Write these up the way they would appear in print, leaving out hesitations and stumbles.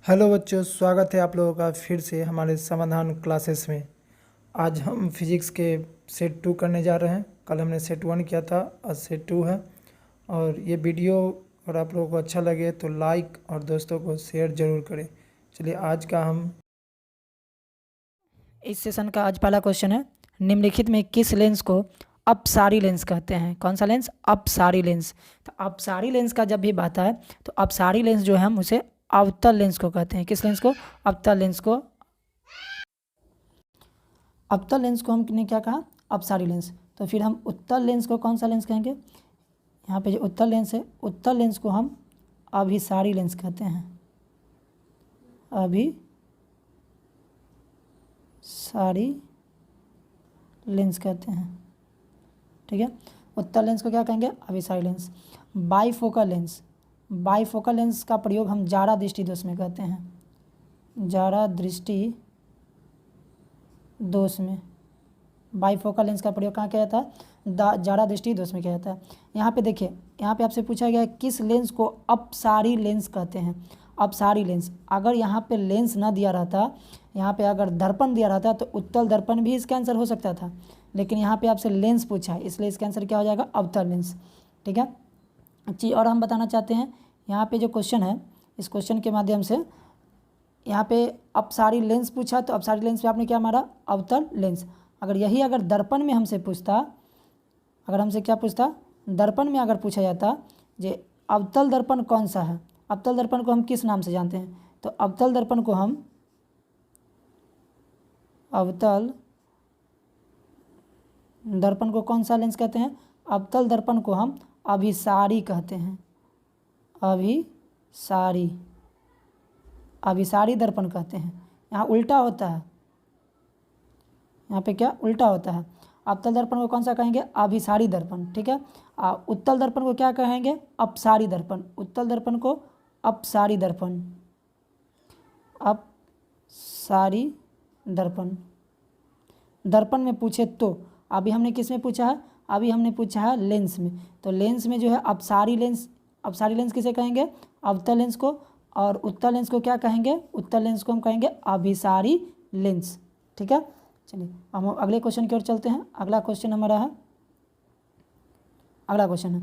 Hello बच्चों, स्वागत है आप लोगों का फिर से हमारे समाधान क्लासेस में। आज हम फिजिक्स के सेट 2 करने जा रहे हैं। कल हमने सेट 1 किया था, आज सेट 2 है। और ये वीडियो अगर आप लोगों को अच्छा लगे तो लाइक और दोस्तों को शेयर ज़रूर करें। चलिए आज का हम इस सेशन का आज पहला क्वेश्चन है, निम्नलिखित में किस लेंस को अपसारी लेंस कहते हैं। कौन सा लेंस? अपसारी लेंस। तो अपसारी लेंस का जब भी बात है तो अपसारी लेंस जो है हम उसे अवतल लेंस को कहते हैं। किस लेंस को? अवतल लेंस को। अवतल लेंस को हमने क्या कहा? अपसारी लेंस। तो फिर हम उत्तल लेंस को कौन सा लेंस कहेंगे? यहाँ पे जो उत्तल लेंस है, उत्तल लेंस को हम अभिसारी लेंस कहते हैं। अभिसारी लेंस कहते हैं। ठीक है, उत्तल लेंस को क्या कहेंगे? अभिसारी lens. Bifocal lens, bifocal lens का प्रयोग हम जारा दृष्टि दोष में कहते हैं। जारा दृष्टि दोष में बाईफोकल लेंस का प्रयोग कहाँ किया जाता है? जारा दृष्टि दोष में किया जाता है। यहाँ पे देखिए, यहाँ पे आपसे पूछा गया है किस लेंस को अपसारी लेंस कहते हैं। अपसारी लेंस, अगर यहाँ पे लेंस ना दिया रहता, यहाँ पे अगर दर्पण दिया रहता तो उत्तल दर्पण भी इसका आंसर हो सकता था, लेकिन यहाँ पे आपसे लेंस पूछा है, इसलिए इसका आंसर क्या हो जाएगा? अवतल लेंस। ठीक है, चीज़ और हम बताना चाहते हैं, यहाँ पे जो क्वेश्चन है, इस क्वेश्चन के माध्यम से यहाँ पे अपसारी लेंस पूछा, तो अपसारी लेंस पे आपने क्या मारा? अवतल लेंस। अगर यही अगर दर्पण में हमसे पूछता, अगर हमसे क्या पूछता? दर्पण में अगर पूछा जाता जे अवतल दर्पण कौन सा है, अवतल दर्पण को हम किस नाम से जानते हैं, तो अवतल दर्पण को हम अवतल दर्पण को कौन सा लेंस कहते हैं? अवतल दर्पण को हम अभिसारी कहते हैं। अभिसारी, अभिसारी दर्पण कहते हैं। यहाँ उल्टा होता है, यहाँ पे क्या उल्टा होता है? अवतल दर्पण को कौन सा कहेंगे? अभिसारी दर्पण। ठीक है, उत्तल दर्पण को क्या कहेंगे? अपसारी दर्पण। उत्तल दर्पण को अपसारी दर्पण, अपसारी दर्पण। दर्पण में पूछे तो, अभी हमने किस में पूछा है? अभी हमने पूछा है लेंस में। तो लेंस में जो है अपसारी लेंस, अपसारी लेंस किसे कहेंगे? अवतल लेंस को। और उत्तल लेंस को क्या कहेंगे? उत्तल लेंस को हम कहेंगे अभिसारी लेंस। ठीक है, चलिए हम अगले क्वेश्चन की ओर चलते हैं। अगला क्वेश्चन हमारा है, अगला क्वेश्चन है,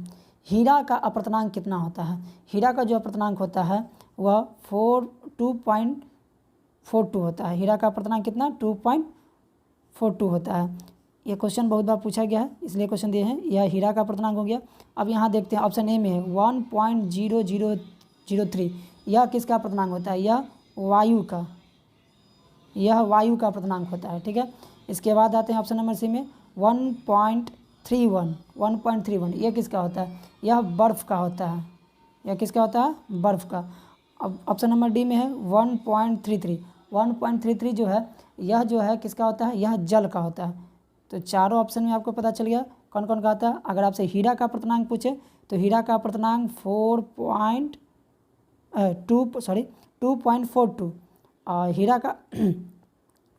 हीरा का अपवर्तनांक कितना होता है? हीरा का जो अपवर्तनांक होता है वह 2.42 होता है। हीरा का अपवर्तनांक कितना? 2.42 होता है। ये क्वेश्चन बहुत बार पूछा गया है, इसलिए क्वेश्चन दिए हैं। यह हीरा का अपवर्तनांक हो गया। अब यहाँ देखते हैं, ऑप्शन ए में है 1.0003। यह किसका अपवर्तनांक होता है? यह वायु का, यह वायु का अपवर्तनांक होता है। ठीक है, इसके बाद आते हैं ऑप्शन नंबर सी में 1.31। 1.31 यह किसका होता है? यह बर्फ़ का होता है। यह किसका होता है? बर्फ़ का। अब ऑप्शन नंबर डी में है 1.33। 1.33 जो है, यह जो है किसका होता है? यह जल का होता है। तो चारों ऑप्शन में आपको पता चल गया कौन कौन का होता है। अगर आपसे हीरा का अपवर्तनांक पूछे तो हीरा का अपवर्तनांक 2.42। और हीरा का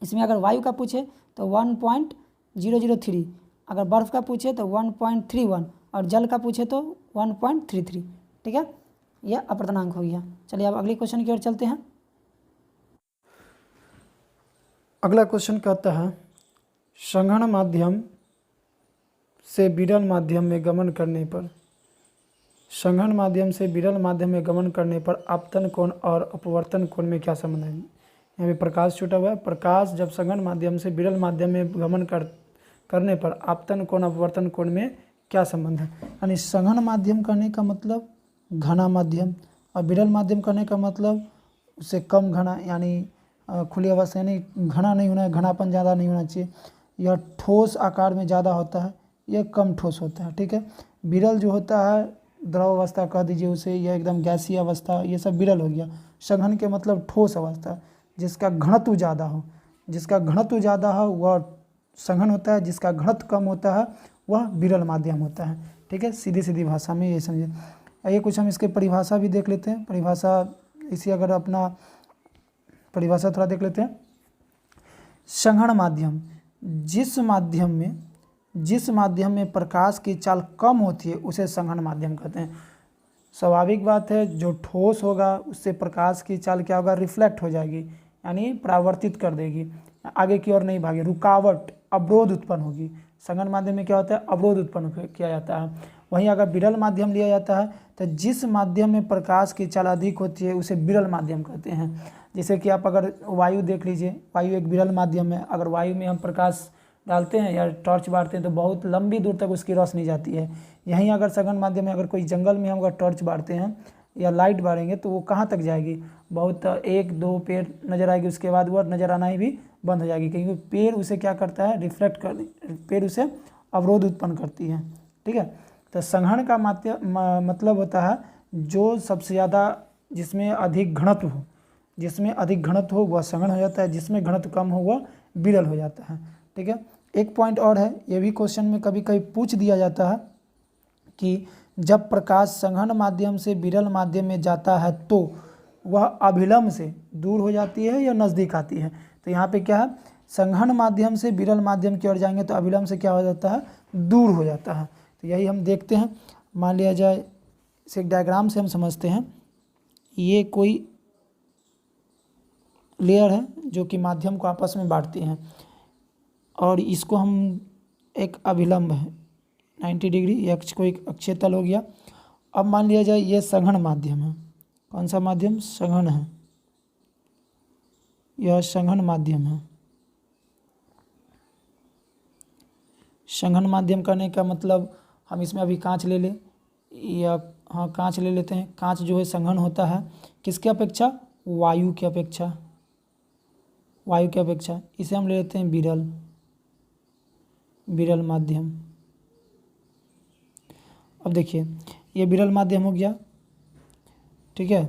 इसमें अगर वायु का पूछे तो 1.003, अगर बर्फ़ का पूछे तो 1.31 और जल का पूछे तो 1.33। ठीक है, यह अपवर्तनांक हो गया। चलिए अब अगले क्वेश्चन की ओर चलते हैं। अगला क्वेश्चन कहता है, संघन माध्यम से विरल माध्यम में गमन करने पर, संघन माध्यम से विरल माध्यम में गमन करने पर आपतन कोण और अपवर्तन कोण में क्या संबंध है? यहाँ पे प्रकाश छूटा हुआ है। प्रकाश जब संघन माध्यम से विरल माध्यम में गमन करने पर आपतन कोण अपवर्तन कोण में क्या संबंध है? यानी संघन माध्यम करने का मतलब घना माध्यम, और विरल माध्यम करने का मतलब उससे कम घना, यानी खुली अवस्था, यानी घना नहीं होना है, घनापन ज़्यादा नहीं होना चाहिए। यह ठोस आकार में ज़्यादा होता है, यह कम ठोस होता है। ठीक है, विरल जो होता है द्रव अवस्था कह दीजिए उसे, यह एकदम गैसीय अवस्था, ये सब विरल हो गया। सघन के मतलब ठोस अवस्था, जिसका घनत्व ज़्यादा हो, जिसका घनत्व ज़्यादा हो वह सघन होता है, जिसका घनत्व कम होता है वह विरल माध्यम होता है। ठीक है, सीधी सीधी भाषा में ये समझे। आइए कुछ हम इसके परिभाषा भी देख लेते हैं। परिभाषा इसी, अगर अपना परिभाषा थोड़ा देख लेते हैं। संघन माध्यम, जिस माध्यम में प्रकाश की चाल कम होती है उसे संघन माध्यम कहते हैं। स्वाभाविक बात है, जो ठोस होगा उससे प्रकाश की चाल क्या होगा, रिफ्लेक्ट हो जाएगी, यानी परावर्तित कर देगी, आगे की ओर नहीं भागे, रुकावट, अवरोध उत्पन्न होगी। संघन माध्यम में क्या होता है, अवरोध उत्पन्न किया जाता है। वहीं अगर विरल माध्यम लिया जाता है तो जिस माध्यम में प्रकाश की चाल अधिक होती है उसे विरल माध्यम कहते हैं। जैसे कि आप अगर वायु देख लीजिए, वायु एक विरल माध्यम है। अगर वायु में हम प्रकाश डालते हैं या टॉर्च बारते हैं तो बहुत लंबी दूर तक उसकी रोशनी जाती है। यहीं अगर सघन माध्यम में, अगर कोई जंगल में हम अगर टॉर्च बारते हैं या लाइट बारेंगे तो वो कहाँ तक जाएगी, बहुत 1-2 पेड़ नज़र आएगी, उसके बाद वो नज़र आना ही भी बंद हो जाएगी, क्योंकि पेड़ उसे क्या करता है, रिफ्लेक्ट कर, पेड़ उसे अवरोध उत्पन्न करती है। ठीक है, तो संघनन का मतलब होता है जो सबसे ज़्यादा, जिसमें अधिक घनत्व हो, जिसमें अधिक घनत्व हो वह संघनन हो जाता है, जिसमें घनत्व कम हो वह विरल हो जाता है। ठीक है, एक पॉइंट और है, ये भी क्वेश्चन में कभी कभी पूछ दिया जाता है कि जब प्रकाश संघनन माध्यम से विरल माध्यम में जाता है तो वह अभिलंब से दूर हो जाती है या नज़दीक आती है। तो यहाँ पे क्या है, संघनन माध्यम से विरल माध्यम की ओर जाएंगे तो अभिलंब से क्या हो जाता है, दूर हो जाता है। तो यही हम देखते हैं। मान लिया जाए, इस एक डायग्राम से हम समझते हैं, ये कोई लेयर है जो कि माध्यम को आपस में बांटती हैं और इसको हम, एक अभिलंब है 90 डिग्री, ये को एक अक्षीय तल हो गया। अब मान लिया जाए ये संघनन माध्यम है, कौन सा माध्यम, संघनन है, यह संघनन माध्यम है। संघनन माध्यम करने का मतलब, हम इसमें अभी कांच ले लें, या हाँ कांच ले लेते हैं। कांच जो है संघनन होता है किसके अपेक्षा, वायु की अपेक्षा, वायु की अपेक्षा। इसे हम ले लेते हैं विरल, विरल माध्यम। अब देखिए ये विरल माध्यम हो गया। ठीक है,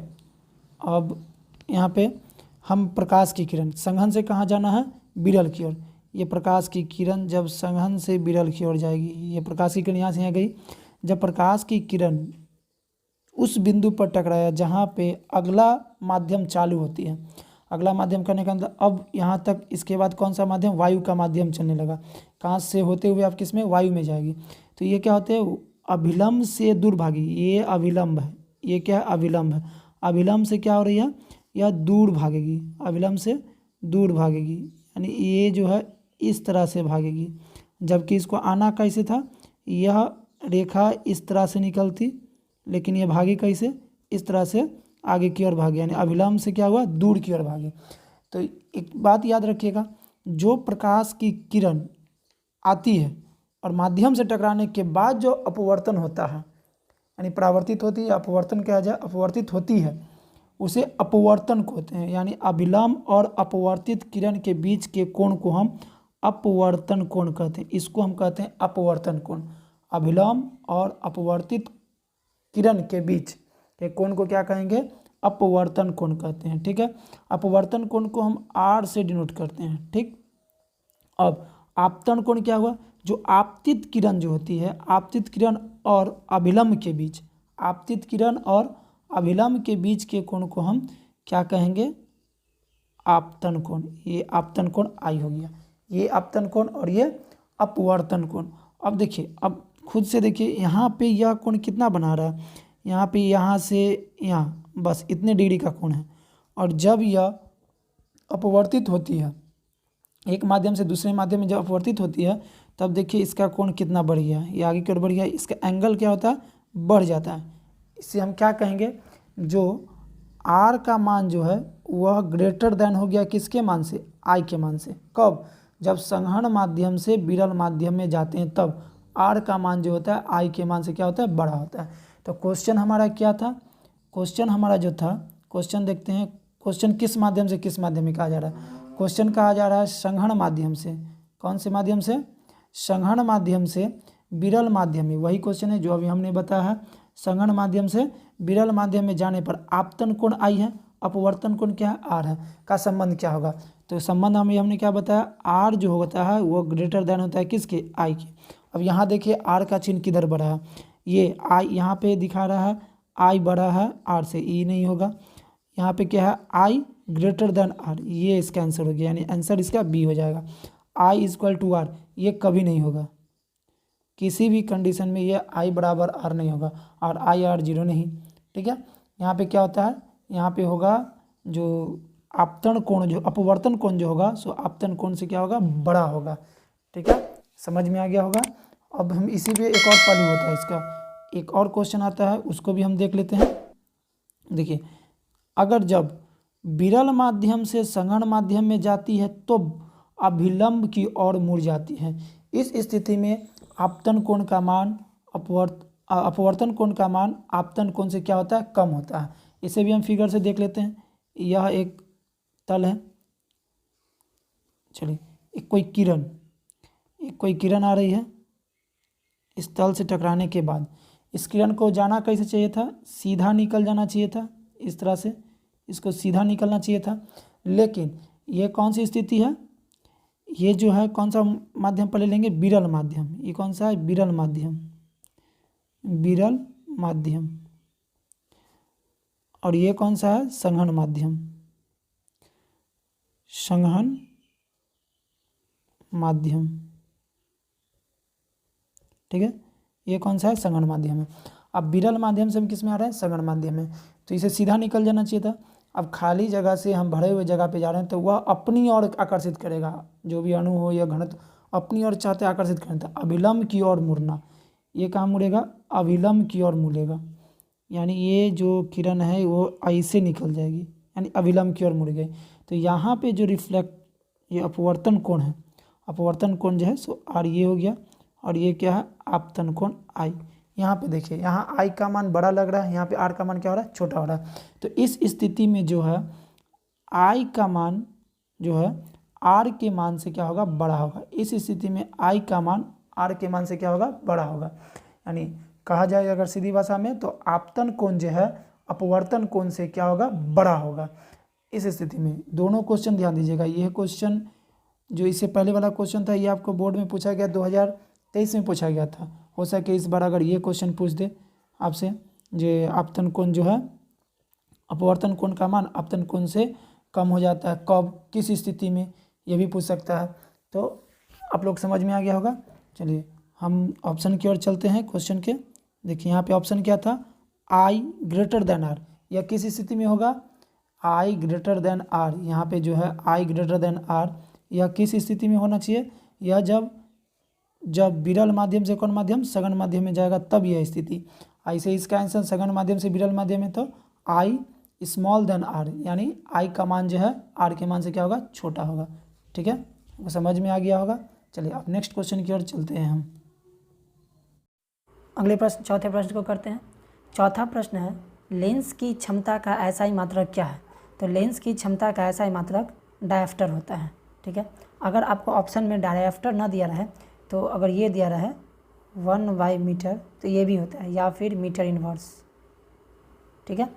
अब यहाँ पे हम प्रकाश की किरण संघनन से कहाँ जाना है, विरल की ओर। ये प्रकाश की किरण जब संघनन से विरल की ओर जाएगी, ये प्रकाश की किरण यहाँ से यहाँ गई, जब प्रकाश की किरण उस बिंदु पर टकराया जहाँ पे अगला माध्यम चालू होती है, अगला माध्यम करने का अंदर, अब यहाँ तक, इसके बाद कौन सा माध्यम, वायु का माध्यम चलने लगा। कांच से होते हुए आप किस में, वायु में जाएगी। तो ये क्या होते हैं, अभिलंब से दूर भागी, ये अभिलंब है, ये क्या है, अभिलंब है। अभिलंब से क्या हो रही है, यह दूर भागेगी, अभिलंब से दूर भागेगी, यानी ये जो है इस तरह से भागेगी। जबकि इसको आना कैसे था, यह रेखा इस तरह से निकलती, लेकिन ये भागी कैसे, इस तरह से आगे की ओर भागे, यानी अभिलंब से क्या हुआ, दूर की ओर भागे। तो एक बात याद रखिएगा, जो प्रकाश की किरण आती है और माध्यम से टकराने के बाद जो अपवर्तन होता है, यानी परावर्तित होती है, अपवर्तन कहा जाए, अपवर्तित होती है, उसे अपवर्तन कहते हैं। यानी अभिलंब और अपवर्तित किरण के बीच के कोण को हम अपवर्तन कोण कहते हैं। इसको हम कहते हैं अपवर्तन कोण। अभिलंब और अपवर्तित किरण के बीच के कोण को क्या कहेंगे, अपवर्तन कोण कहते हैं। ठीक है, अपवर्तन कोण को हम R से डिनोट करते हैं। ठीक, अब आपतन कोण क्या हुआ, जो आपतित किरण जो होती है, आपतित किरण और अभिलंब के बीच, आपतित किरण और अभिलंब के बीच के कोण को हम क्या कहेंगे, आपतन कोण। ये आपतन कोण आई हो गया, ये आपतन कोण और ये अपवर्तन कोण। अब देखिए, अब खुद से देखिए, यहाँ पे यह कोण कितना बना रहा है, यहाँ पे, यहाँ से यहाँ, बस इतने डिग्री का कोण है। और जब यह अपवर्तित होती है, एक माध्यम से दूसरे माध्यम में जब अपवर्तित होती है, तब देखिए इसका कोण कितना बढ़ गया, ये आगे की ओर बढ़ गया, इसका एंगल क्या होता है, बढ़ जाता है। इससे हम क्या कहेंगे, जो R का मान जो है वह ग्रेटर देन हो गया किसके मान से, I के मान से। कब, जब संघनन माध्यम से विरल माध्यम में जाते हैं तब R का मान जो होता है I के मान से क्या होता है, बड़ा होता है। तो क्वेश्चन हमारा क्या था, क्वेश्चन हमारा जो था, क्वेश्चन देखते हैं, क्वेश्चन किस माध्यम से किस माध्यम में कहा जा रहा है। क्वेश्चन कहा जा रहा है संघनन माध्यम से, कौन से माध्यम से, संघनन माध्यम से विरल माध्यम में। वही क्वेश्चन है जो अभी हमने बताया है, संघनन माध्यम से विरल माध्यम में जाने पर आपतन कोण I है, अपवर्तन कोण क्या है, R है, का संबंध क्या होगा। तो संबंध हमने क्या बताया, R जो होता है वो ग्रेटर देन होता है किसके, I के। अब यहाँ देखिए R का चिन्ह किधर बढ़ा है, ये I यहाँ पे दिखा रहा है, I बड़ा है R से, E नहीं होगा। यहाँ पे क्या है, I ग्रेटर देन R, ये इसका आंसर हो गया, यानी आंसर इसका B हो जाएगा। I इक्वल टू R, ये कभी नहीं होगा, किसी भी कंडीशन में ये I बराबर R नहीं होगा, और I R 0 नहीं, ठीक है। यहाँ पे क्या होता है, यहाँ पे होगा जो आपतन कोण, जो अपवर्तन कोण जो होगा सो आपतन कोण से क्या होगा, बड़ा होगा। ठीक है, समझ में आ गया होगा। अब हम इसी पे एक और पहलू होता है इसका, एक और क्वेश्चन आता है, उसको भी हम देख लेते हैं। देखिए, अगर जब विरल माध्यम से सघन माध्यम में जाती है तो अभिलंब की ओर मुड़ जाती है। इस स्थिति में आपतन कोण का मान अपवर्तन कोण का मान आपतन कोण से क्या होता है, कम होता है। इसे भी हम फिगर से देख लेते हैं। यह एक तल है, चलिए एक कोई किरण आ रही है। इस तल से टकराने के बाद इस किरण को जाना कैसे चाहिए था, सीधा निकल जाना चाहिए था, इस तरह से इसको सीधा निकलना चाहिए था। लेकिन ये कौन सी स्थिति है, ये जो है कौन सा माध्यम पहले लेंगे, विरल माध्यम। ये कौन सा है, विरल माध्यम, विरल माध्यम। और ये कौन सा है, सघन माध्यम, सघन माध्यम। ठीक है, ये कौन सा है, सघन माध्यम है। अब विरल माध्यम से हम किस में आ रहे हैं, सघन माध्यम में, तो इसे सीधा निकल जाना चाहिए था। अब खाली जगह से हम भरे हुए जगह पे जा रहे हैं तो वह अपनी ओर आकर्षित करेगा, जो भी अणु हो या घनत्व अपनी ओर चाहते आकर्षित करें, तो अभिलंब की ओर मुड़ना, ये कहाँ मुड़ेगा, अभिलंब की ओर मुड़ेगा। यानी ये जो किरण है वो ऐसे निकल जाएगी, यानी अभिलंब की ओर मुड़ गई। तो यहाँ पे जो रिफ्लेक्ट, ये अपवर्तन कोण है, अपवर्तन कोण जो है सो आर ये हो गया, और ये क्या है, आपतन कोण आई। यहाँ पे देखिए, यहाँ आई का मान बड़ा लग रहा है, यहाँ पे आर का मान क्या हो रहा है, छोटा हो रहा है। तो इस स्थिति में जो है आई का मान जो है आर के मान से क्या होगा, बड़ा होगा। इस स्थिति में आई का मान आर के मान से क्या होगा, बड़ा होगा। यानी कहा जाए अगर सीधी भाषा में तो आपतन कोण जो है अपवर्तन कोण से क्या होगा, बड़ा होगा। इस स्थिति में दोनों क्वेश्चन ध्यान दीजिएगा। यह क्वेश्चन जो इससे पहले वाला क्वेश्चन था, ये आपको बोर्ड में पूछा गया, 2023 में पूछा गया था। हो सके इस बार अगर ये क्वेश्चन पूछ दे आपसे, जो आपतन कोण जो है अपवर्तन कोण का मान आपतन कोण से कम हो जाता है, कब, किस स्थिति में, ये भी पूछ सकता है। तो आप लोग समझ में आ गया होगा। चलिए हम ऑप्शन की ओर चलते हैं क्वेश्चन के। देखिए यहाँ पे ऑप्शन क्या था, आई ग्रेटर देन आर, या किस स्थिति में होगा, आई ग्रेटर देन आर। यहाँ पे जो है आई ग्रेटर देन आर, यह किस स्थिति में होना चाहिए, यह जब विरल माध्यम से कौन माध्यम, सघन माध्यम में जाएगा तब यह स्थिति। ऐसे इसका आंसर सघन माध्यम से विरल माध्यम में तो आई स्मॉल देन आर, यानी आई का मान जो है आर के मान से क्या होगा, छोटा होगा। ठीक है, वो समझ में आ गया होगा। चलिए अब नेक्स्ट क्वेश्चन की ओर चलते हैं हम। अगले प्रश्न, चौथे प्रश्न को करते हैं। चौथा प्रश्न है, लेंस की क्षमता का एसआई मात्रक क्या है। तो लेंस की क्षमता का एसआई मात्रक डायफ्टर होता है। ठीक है, अगर आपको ऑप्शन में डायफ्टर ना दिया रहा है तो अगर ये दिया रहा है 1/मीटर तो ये भी होता है, या फिर मीटर इनवर्स। ठीक है,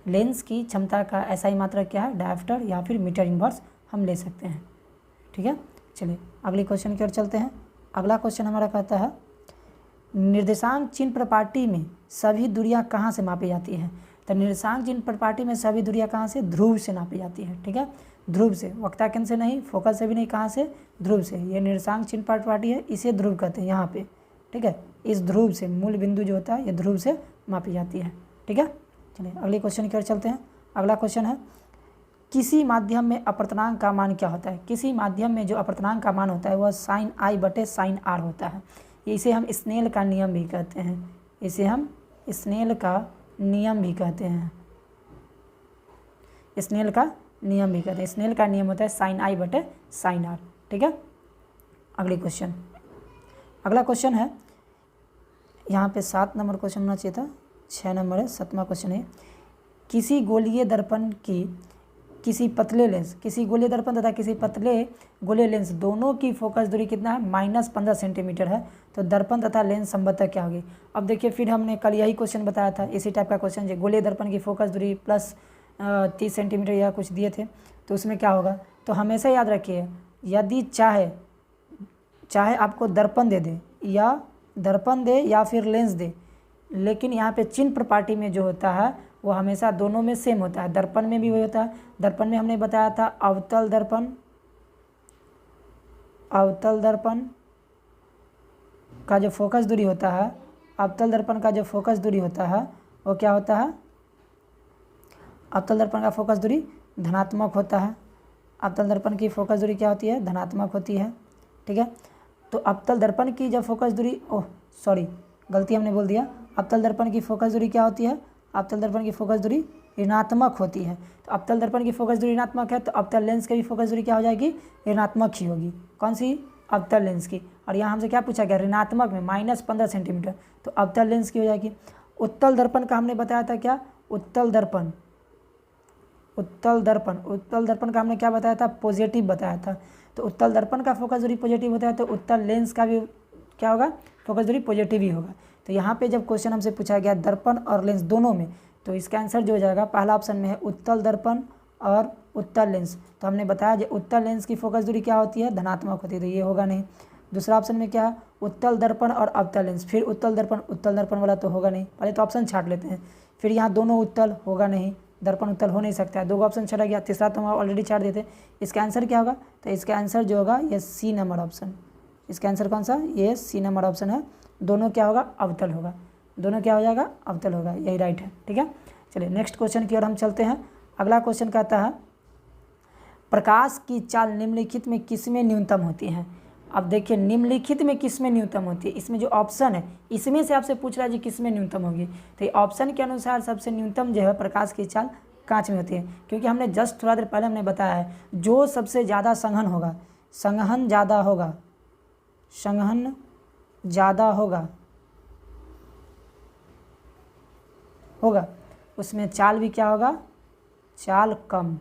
लेंस की क्षमता का एसआई मात्रक क्या है, डायफ्टर या फिर मीटर इनवर्स हम ले सकते हैं। ठीक है, चलिए अगले क्वेश्चन की ओर चलते हैं। अगला क्वेश्चन हमारा कहता है, निर्देशांक चिन्ह प्रपाटी में सभी दूरियां कहाँ से मापी जाती हैं। तो निर्देशांक चिन्ह प्रपाटी में सभी दूरियां कहाँ से, ध्रुव से नापी जाती है। ठीक है, ध्रुव से, वक्ता केंद्र से नहीं, फोकल से भी नहीं, कहाँ से, ध्रुव से। ये निर्देशांक चिन्ह प्रपाटी है, इसे ध्रुव कहते हैं यहाँ पे। ठीक है, इस ध्रुव से, मूल बिंदु जो होता है ये ध्रुव से मापी जाती है। ठीक है, चलिए अगले क्वेश्चन की ओर चलते हैं। अगला क्वेश्चन है, किसी माध्यम में अपवर्तनांक का मान क्या होता है। किसी माध्यम में जो अपवर्तनांक का मान होता है वह sin I/sin R होता है। इसे हम स्नेल का नियम भी कहते हैं, इसे हम स्नेल का नियम भी कहते हैं, स्नेल का नियम भी कहते हैं। स्नेल का नियम होता है sin I/sin R। ठीक है, अगले क्वेश्चन, अगला क्वेश्चन है, यहाँ पे 7 नंबर क्वेश्चन होना चाहिए था, 6 नंबर है, 7वां क्वेश्चन है। किसी गोलीय दर्पण की किसी पतले लेंस, किसी गोलीय दर्पण तथा किसी पतले गोलीय लेंस दोनों की फोकस दूरी कितना है, -15 सेंटीमीटर है। तो दर्पण तथा लेंस संबंध क्या होगी। अब देखिए, फिर हमने कल यही क्वेश्चन बताया था, इसी टाइप का क्वेश्चन, जो गोलीय दर्पण की फोकस दूरी प्लस 30 सेंटीमीटर या कुछ दिए थे, तो उसमें क्या होगा। तो हमेशा याद रखिए, यदि चाहे आपको दर्पण दे या फिर लेंस दे, लेकिन यहाँ पे चिन्ह प्रपाटी में जो होता है वो हमेशा दोनों में सेम होता है। दर्पण में भी वही होता है। दर्पण में हमने बताया था अवतल दर्पण का जो फोकस दूरी होता है, अवतल दर्पण का जो फोकस दूरी होता है वो क्या होता है, अवतल दर्पण का फोकस दूरी धनात्मक होता है। अवतल दर्पण की फोकस दूरी क्या होती है? धनात्मक होती है। ठीक है, तो अवतल दर्पण की जब फोकस दूरी, ओह सॉरी गलती हमने बोल दिया, अवतल दर्पण की फोकस दूरी क्या होती है? अवतल दर्पण की फोकस दूरी ऋणात्मक होती है। तो अवतल दर्पण की फोकस दूरी ऋणात्मक है तो अवतल लेंस की भी फोकस दूरी क्या हो जाएगी? ऋणात्मक ही होगी। कौन सी? अवतल लेंस की। और यहाँ हमसे क्या पूछा गया? ऋणात्मक में -15 सेंटीमीटर, तो अवतल लेंस की हो जाएगी। उत्तल दर्पण का हमने बताया था क्या? उत्तल दर्पण, उत्तल दर्पण, उत्तल दर्पण का हमने क्या बताया था? पॉजिटिव बताया था। तो उत्तल दर्पण का फोकस दूरी पॉजिटिव होता है तो उत्तल लेंस का भी क्या होगा? फोकस दूरी पॉजिटिव ही होगा। तो यहाँ पे जब क्वेश्चन हमसे पूछा गया दर्पण और लेंस दोनों में, तो इसका आंसर जो हो जाएगा पहला ऑप्शन में है उत्तल दर्पण और उत्तल लेंस। तो हमने बताया जो उत्तल लेंस की फोकस दूरी क्या होती है? धनात्मक होती है, तो ये होगा नहीं। दूसरा ऑप्शन में क्या है? उत्तल दर्पण और अवतल लेंस, फिर उत्तल दर्पण वाला तो होगा नहीं, पहले तो ऑप्शन छाट लेते हैं। फिर यहाँ दोनों उत्तल होगा नहीं, दर्पण उत्तल हो नहीं सकता है, 2 ऑप्शन चला गया, तीसरा तो हम ऑलरेडी छाट देते। इसका आंसर क्या होगा? तो इसका आंसर जो होगा ये सी नंबर ऑप्शन। इसका आंसर कौन सा? ये सी नंबर ऑप्शन है। दोनों क्या होगा? अवतल होगा। दोनों क्या हो जाएगा? अवतल होगा, यही राइट है। ठीक है, चलिए नेक्स्ट क्वेश्चन की ओर हम चलते हैं। अगला क्वेश्चन कहता है प्रकाश की चाल निम्नलिखित में किसमें न्यूनतम होती है? अब देखिए निम्नलिखित में किसमें न्यूनतम होती है, इसमें जो ऑप्शन है इसमें से आपसे पूछ रहा है जी किसमें न्यूनतम होगी। तो ये ऑप्शन के अनुसार सबसे न्यूनतम जो है प्रकाश की चाल कांच में होती है, क्योंकि हमने जस्ट थोड़ा देर पहले हमने बताया है जो सबसे ज़्यादा संघन होगा, संघन ज़्यादा होगा, संघन ज़्यादा होगा उसमें चाल भी क्या होगा? चाल कम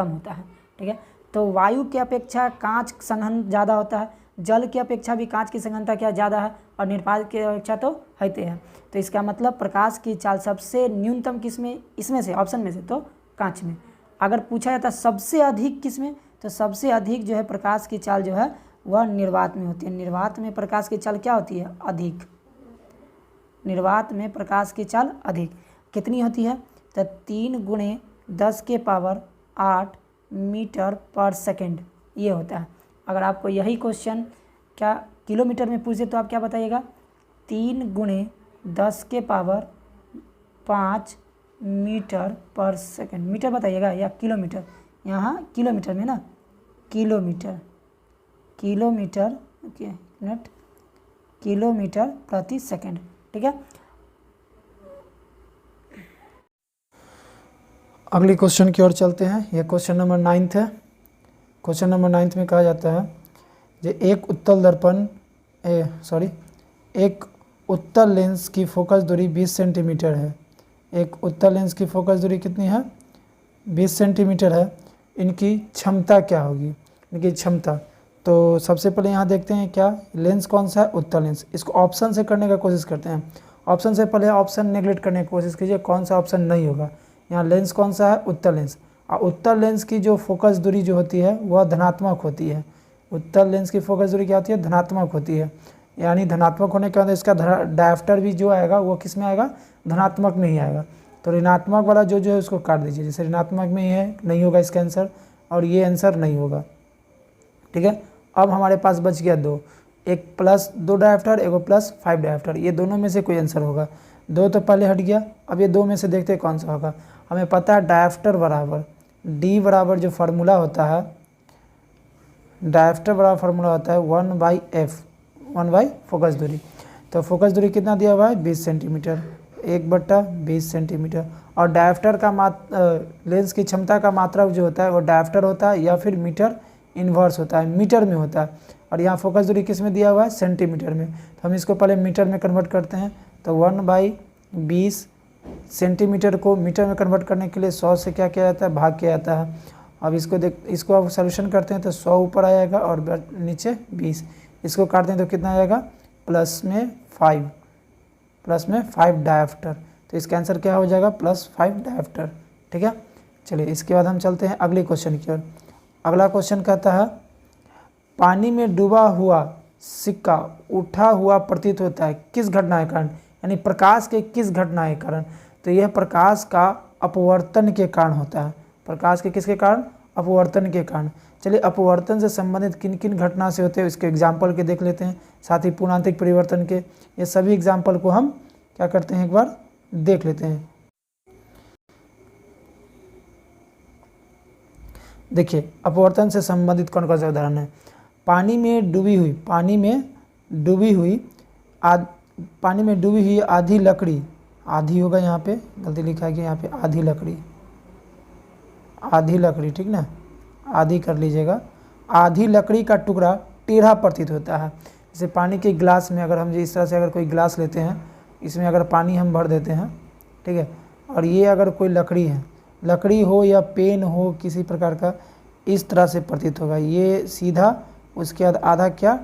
होता है। ठीक है, तो वायु की अपेक्षा कांच संघन ज़्यादा होता है, जल की अपेक्षा भी कांच की संघनता क्या ज़्यादा है, और निर्वात की अपेक्षा तो होते हैं। तो इसका मतलब प्रकाश की चाल सबसे न्यूनतम किस में? इसमें से, ऑप्शन में से तो कांच में। अगर पूछा जाता सबसे अधिक किस में, तो सबसे अधिक जो है प्रकाश की चाल जो है वह निर्वात में होती है। निर्वात में प्रकाश की चाल क्या होती है? अधिक। निर्वात में प्रकाश की चाल अधिक कितनी होती है? तो 3 × 10⁸ मीटर पर सेकेंड ये होता है। अगर आपको यही क्वेश्चन क्या किलोमीटर में पूछे तो आप क्या बताइएगा? 3 × 10⁵ मीटर पर सेकेंड। मीटर बताइएगा या किलोमीटर? यहाँ किलोमीटर में ना, किलोमीटर ओके मिनट, किलोमीटर प्रति सेकेंड। ठीक है, अगले क्वेश्चन की ओर चलते हैं। यह क्वेश्चन नंबर 9 है। क्वेश्चन नंबर 9 में कहा जाता है जो एक उत्तल लेंस की फोकस दूरी 20 सेंटीमीटर है। एक उत्तल लेंस की फोकस दूरी कितनी है? 20 सेंटीमीटर है। इनकी क्षमता क्या होगी? इनकी क्षमता, तो सबसे पहले यहाँ देखते हैं क्या लेंस कौन सा है? उत्तल लेंस। इसको ऑप्शन से करने का कोशिश करते हैं। ऑप्शन से पहले ऑप्शन नेगलेक्ट करने की कोशिश कीजिए, कौन सा ऑप्शन नहीं होगा। यहाँ लेंस कौन सा है? उत्तल लेंस। और उत्तल लेंस की जो फोकस दूरी जो होती है वह धनात्मक होती है। उत्तल लेंस की फोकस दूरी क्या होती है? धनात्मक होती है। यानी धनात्मक होने के बाद इसका डायफ्टर भी जो आएगा वो किस में आएगा? धनात्मक में ही आएगा। तो ऋणात्मक वाला जो है उसको काट दीजिए, जैसे ऋणात्मक में ही है, नहीं होगा इसका आंसर, और ये आंसर नहीं होगा। ठीक है, अब हमारे पास बच गया 2, एक +2 डायफ्टर, एक +5 डायफ्टर, ये दोनों में से कोई आंसर होगा। 2 तो पहले हट गया, अब ये 2 में से देखते हैं कौन सा होगा। हमें पता है डायफ्टर बराबर D बराबर जो फार्मूला होता है, डायफ्टर बराबर फार्मूला होता है 1/f, 1/ फोकस दूरी। तो फोकस दूरी कितना दिया हुआ है? 20 सेंटीमीटर, 1/20 सेंटीमीटर। और डायफ्टर का लेंस की क्षमता का मात्रा जो होता है वो डायफ्टर होता है या फिर मीटर इन्वर्स होता है, मीटर में होता है। और यहाँ फोकस दूरी किस में दिया हुआ है? सेंटीमीटर में। तो हम इसको पहले मीटर में कन्वर्ट करते हैं। तो 1/20 सेंटीमीटर को मीटर में कन्वर्ट करने के लिए 100 से क्या किया जाता है? भाग किया जाता है। अब इसको अब सोल्यूशन करते हैं तो 100 ऊपर आ जाएगा और नीचे 20। इसको काटते हैं तो कितना आ जाएगा? प्लस में 5 डायफ्टर। तो इसका आंसर क्या हो जाएगा? +5 डायफ्टर। ठीक है, चलिए इसके बाद हम चलते हैं अगले क्वेश्चन की ओर। अगला क्वेश्चन कहता है पानी में डूबा हुआ सिक्का उठा हुआ प्रतीत होता है किस घटना के कारण? यानी प्रकाश के किस घटना के कारण? तो यह प्रकाश का अपवर्तन के कारण होता है। प्रकाश के किसके कारण? अपवर्तन के कारण। चलिए अपवर्तन से संबंधित किन किन घटना से होते हैं इसके एग्जाम्पल के देख लेते हैं, साथ ही पूर्णांतिक परिवर्तन के। ये सभी एग्जाम्पल को हम क्या करते हैं एक बार देख लेते हैं। देखिए अपवर्तन से संबंधित कौन कौन सा उदाहरण है। पानी में डूबी हुई पानी में डूबी हुई आधी लकड़ी, आधी होगा यहाँ पे, गलती लिखा है कि यहाँ पे आधी लकड़ी, ठीक ना, आधी कर लीजिएगा। आधी लकड़ी का टुकड़ा टेढ़ा प्रतीत होता है। जैसे पानी के गिलास में अगर हम इस तरह से अगर कोई गिलास लेते हैं, इसमें अगर पानी हम भर देते हैं, ठीक है, और ये अगर कोई लकड़ी हो या पेन हो किसी प्रकार का, इस तरह से प्रतीत होगा। ये सीधा, उसके बाद आधा क्या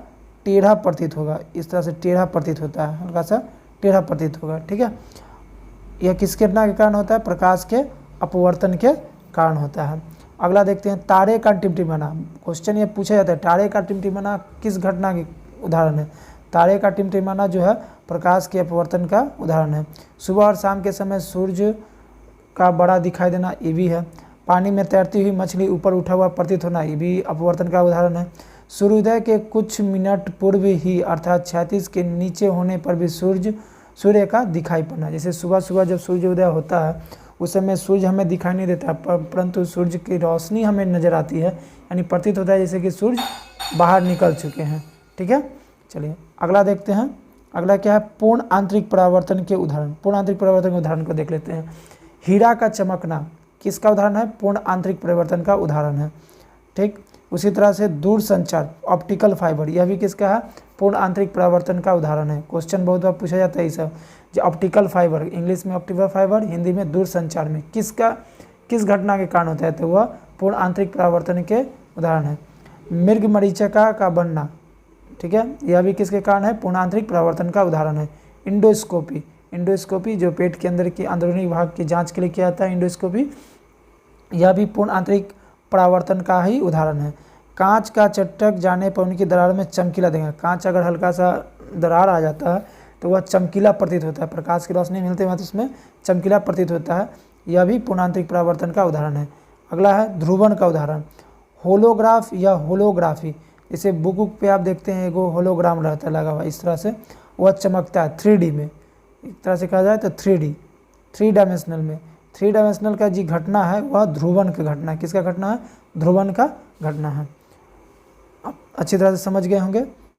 टेढ़ा प्रतीत होगा, इस तरह से टेढ़ा प्रतीत होता है, हल्का सा टेढ़ा प्रतीत होगा, ठीक है। यह किस घटना के कारण होता है? प्रकाश के अपवर्तन के कारण होता है। अगला देखते हैं तारे का टिमटिमाना। क्वेश्चन ये पूछा जाता है तारे का टिमटिमाना किस घटना के उदाहरण है? तारे का टिमटिमाना जो है प्रकाश के अपवर्तन का उदाहरण है। सुबह और शाम के समय सूर्य का बड़ा दिखाई देना, ये भी है। पानी में तैरती हुई मछली ऊपर उठा हुआ प्रतीत होना, ये भी अपवर्तन का उदाहरण है। सूर्योदय के कुछ मिनट पूर्व ही अर्थात 36 के नीचे होने पर भी सूर्य का दिखाई पड़ना। जैसे सुबह सुबह जब सूर्योदय होता है उस समय सूर्य हमें दिखाई नहीं देता, परंतु सूर्य की रोशनी हमें नज़र आती है, यानी प्रतीत होता है जैसे कि सूर्य बाहर निकल चुके हैं, ठीक है। चलिए अगला देखते हैं। अगला क्या है? पूर्ण आंतरिक परावर्तन के उदाहरण। पूर्ण आंतरिक परावर्तन के उदाहरण को देख लेते हैं। हीरा का चमकना किसका उदाहरण है? पूर्ण आंतरिक परिवर्तन का उदाहरण है, ठीक। उसी तरह से दूर संचार, ऑप्टिकल फाइबर, यह भी किसका है? पूर्ण आंतरिक परावर्तन का उदाहरण है। क्वेश्चन बहुत बार पूछा जाता है ये सब, जो ऑप्टिकल फाइबर, इंग्लिश में ऑप्टिकल फाइबर, हिंदी में दूर संचार में किस घटना के कारण होता है? तो वह पूर्ण आंतरिक परावर्तन के उदाहरण है। मृग मरीचिका का बनना, ठीक है, यह भी किसके कारण है? पूर्ण आंतरिक परावर्तन का उदाहरण है। इंडोस्कोपी जो पेट के अंदर की अंदरूनी भाग की जांच के लिए किया जाता है, इंडोस्कोपी, यह भी पूर्ण आंतरिक परावर्तन का ही उदाहरण है। कांच का चटक जाने पर उनकी दरार में चमकीला देगा। कांच अगर हल्का सा दरार आ जाता है तो वह चमकीला प्रतीत होता है, प्रकाश की रोशनी मिलते हुए तो उसमें चमकीला प्रतीत होता है, यह भी पूर्ण आंतरिक परावर्तन का उदाहरण है। अगला है ध्रुवण का उदाहरण। होलोग्राफ या होलोग्राफी, जैसे बुक पे आप देखते हैं एगो होलोग्राम रहता है लगा हुआ, इस तरह से वह चमकता है 3D में, एक तरह से कहा जाए तो 3 डायमेंशनल में। 3 डायमेंशनल का जी घटना है वह ध्रुवण की घटना है। किसका घटना है? ध्रुवण का घटना है। अच्छी तरह से समझ गए होंगे।